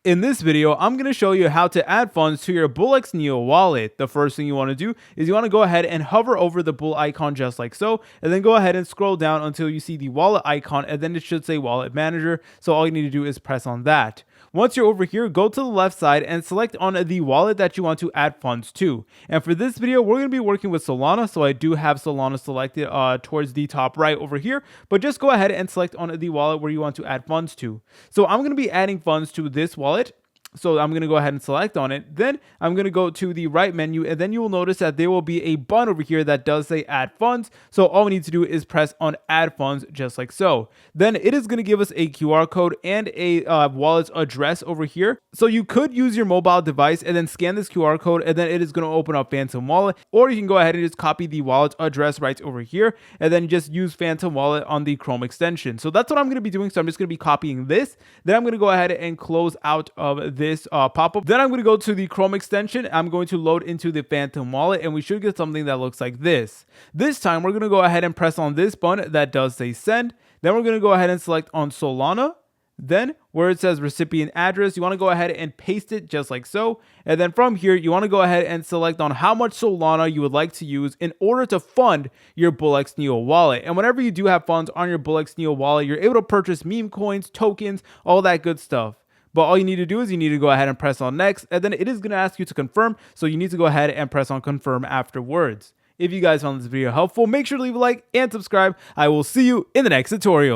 In this video, I'm going to show you how to add funds to your Bullx Neo wallet. The first thing you want to do is you want to go ahead and hover over the bull icon just like so, and then go ahead and scroll down until you see the wallet icon, and then it should say wallet manager. So all you need to do is press on that. Once you're over here, go to the left side and select on the wallet that you want to add funds to. And for this video, we're going to be working with Solana. So I do have Solana selected towards the top right over here, but just go ahead and select on the wallet where you want to add funds to. So I'm going to be adding funds to this wallet. So I'm going to go ahead and select on it. Then I'm going to go to the right menu, and then you will notice that there will be a button over here that does say add funds. So all we need to do is press on add funds just like so. Then it is going to give us a QR code and a wallet's address over here. So you could use your mobile device and then scan this QR code, and then it is going to open up Phantom Wallet, or you can go ahead and just copy the wallet's address right over here and then just use Phantom Wallet on the Chrome extension. So that's what I'm going to be doing. So I'm just going to be copying this. Then I'm going to go ahead and close out of this pop-up. Then I'm going to go to the Chrome extension. I'm going to load into the Phantom Wallet, and we should get something that looks like this. This time we're going to go ahead and press on this button that does say send. Then we're going to go ahead and select on Solana. Then where it says recipient address, you want to go ahead and paste it just like so. And then from here, you want to go ahead and select on how much Solana you would like to use in order to fund your Bullx Neo wallet. And whenever you do have funds on your Bullx Neo wallet, you're able to purchase meme coins, tokens, all that good stuff. But all you need to do is you need to go ahead and press on next, and then it is going to ask you to confirm. So you need to go ahead and press on confirm afterwards. If you guys found this video helpful, make sure to leave a like and subscribe. I will see you in the next tutorial.